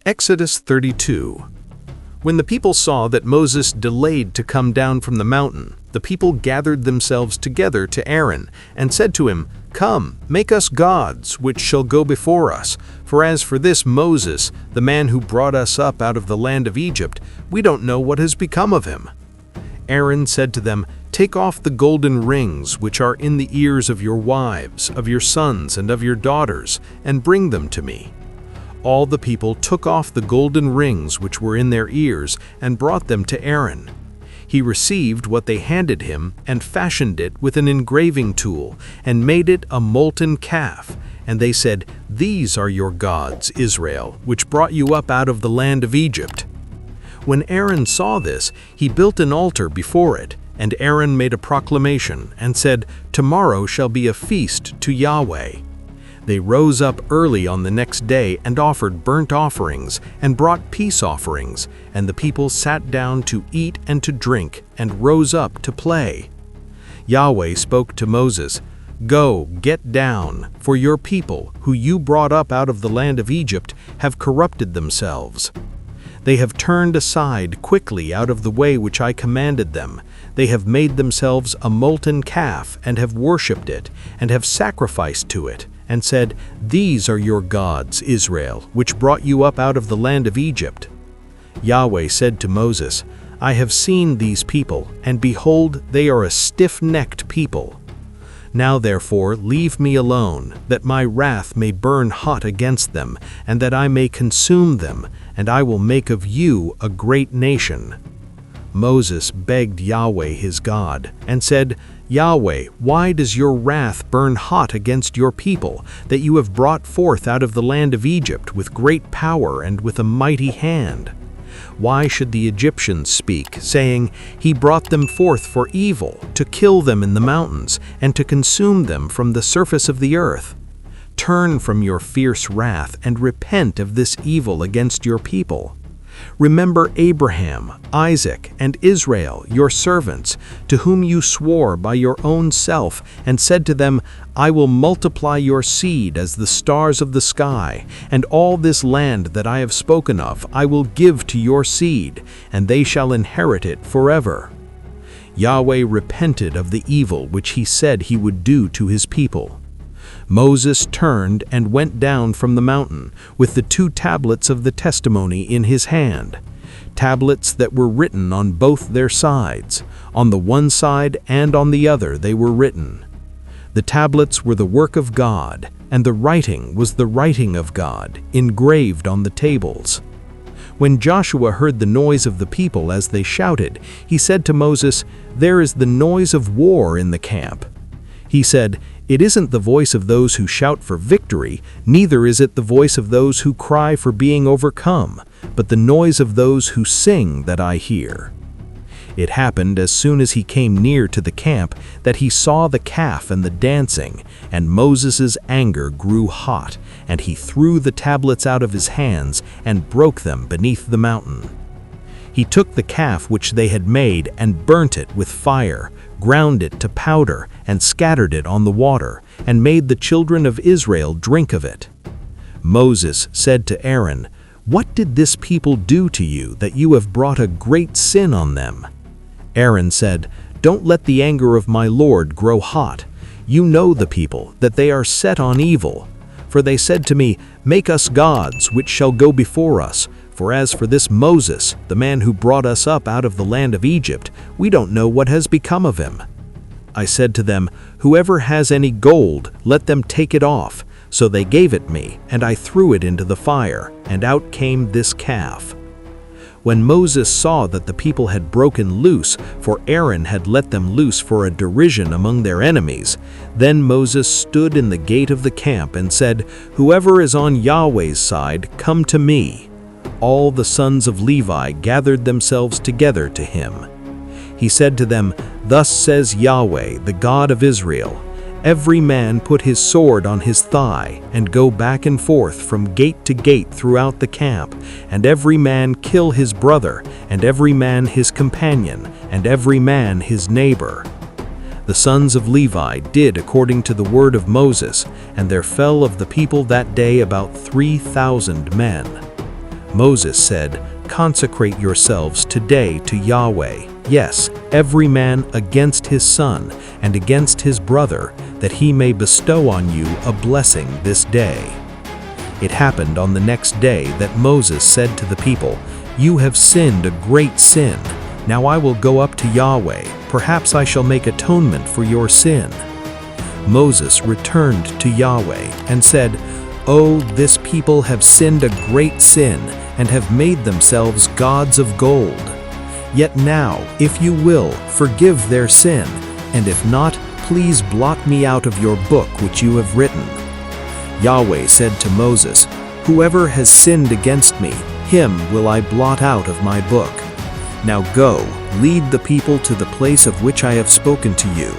Exodus 32. When the people saw that Moses delayed to come down from the mountain, the people gathered themselves together to Aaron and said to him, "Come, make us gods, which shall go before us. For as for this Moses, the man who brought us up out of the land of Egypt, we don't know what has become of him." Aaron said to them, "Take off the golden rings which are in the ears of your wives, of your sons, and of your daughters, and bring them to me." All the people took off the golden rings which were in their ears and brought them to Aaron. He received what they handed him and fashioned it with an engraving tool and made it a molten calf. And they said, "These are your gods, Israel, which brought you up out of the land of Egypt." When Aaron saw this, he built an altar before it, and Aaron made a proclamation and said, "Tomorrow shall be a feast to Yahweh." They rose up early on the next day and offered burnt offerings and brought peace offerings, and the people sat down to eat and to drink and rose up to play. Yahweh spoke to Moses, "Go, get down, for your people, who you brought up out of the land of Egypt, have corrupted themselves. They have turned aside quickly out of the way which I commanded them. They have made themselves a molten calf and have worshipped it, and have sacrificed to it, and said, 'These are your gods, Israel, which brought you up out of the land of Egypt.'" Yahweh said to Moses, "I have seen these people, and behold, they are a stiff-necked people. Now therefore leave me alone, that my wrath may burn hot against them, and that I may consume them, and I will make of you a great nation." Moses begged Yahweh his God, and said, "Yahweh, why does your wrath burn hot against your people, that you have brought forth out of the land of Egypt with great power and with a mighty hand? Why should the Egyptians speak, saying, 'He brought them forth for evil, to kill them in the mountains, and to consume them from the surface of the earth'? Turn from your fierce wrath and repent of this evil against your people. Remember Abraham, Isaac, and Israel, your servants, to whom you swore by your own self, and said to them, 'I will multiply your seed as the stars of the sky, and all this land that I have spoken of I will give to your seed, and they shall inherit it forever.'" Yahweh repented of the evil which he said he would do to his people. Moses turned and went down from the mountain with the 2 tablets of the testimony in his hand, tablets that were written on both their sides. On the one side and on the other they were written. The tablets were the work of God, and the writing was the writing of God, engraved on the tables. When Joshua heard the noise of the people as they shouted, he said to Moses, "There is the noise of war in the camp." He said, "It isn't the voice of those who shout for victory, neither is it the voice of those who cry for being overcome, but the noise of those who sing that I hear." It happened as soon as he came near to the camp that he saw the calf and the dancing, and Moses' anger grew hot, and he threw the tablets out of his hands and broke them beneath the mountain. He took the calf which they had made and burnt it with fire, ground it to powder, and scattered it on the water, and made the children of Israel drink of it. Moses said to Aaron, "What did this people do to you, that you have brought a great sin on them?" Aaron said, "Don't let the anger of my Lord grow hot. You know the people, that they are set on evil. For they said to me, 'Make us gods, which shall go before us. For as for this Moses, the man who brought us up out of the land of Egypt, we don't know what has become of him.' I said to them, 'Whoever has any gold, let them take it off.' So they gave it me, and I threw it into the fire, and out came this calf." When Moses saw that the people had broken loose, for Aaron had let them loose for a derision among their enemies, then Moses stood in the gate of the camp and said, "Whoever is on Yahweh's side, come to me." All the sons of Levi gathered themselves together to him. He said to them, "Thus says Yahweh, the God of Israel, every man put his sword on his thigh, and go back and forth from gate to gate throughout the camp, and every man kill his brother, and every man his companion, and every man his neighbor." The sons of Levi did according to the word of Moses, and there fell of the people that day about 3,000 men. Moses said, "Consecrate yourselves today to Yahweh, yes, every man against his son and against his brother, that he may bestow on you a blessing this day." It happened on the next day that Moses said to the people, "You have sinned a great sin. Now I will go up to Yahweh, perhaps I shall make atonement for your sin." Moses returned to Yahweh and said, "Oh, this people have sinned a great sin and have made themselves gods of gold. Yet now, if you will, forgive their sin, and if not, please blot me out of your book which you have written." Yahweh said to Moses, "Whoever has sinned against me, him will I blot out of my book. Now go, lead the people to the place of which I have spoken to you.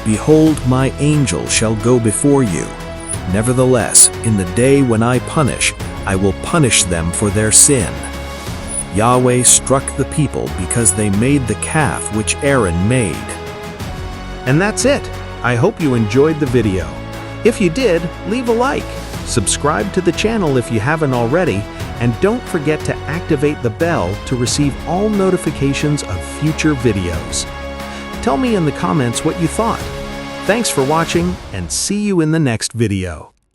Behold, my angel shall go before you. Nevertheless, in the day when I punish, I will punish them for their sin." Yahweh struck the people because they made the calf which Aaron made. And that's it. I hope you enjoyed the video. If you did, leave a like, subscribe to the channel if you haven't already, and don't forget to activate the bell to receive all notifications of future videos. Tell me in the comments what you thought. Thanks for watching, and see you in the next video.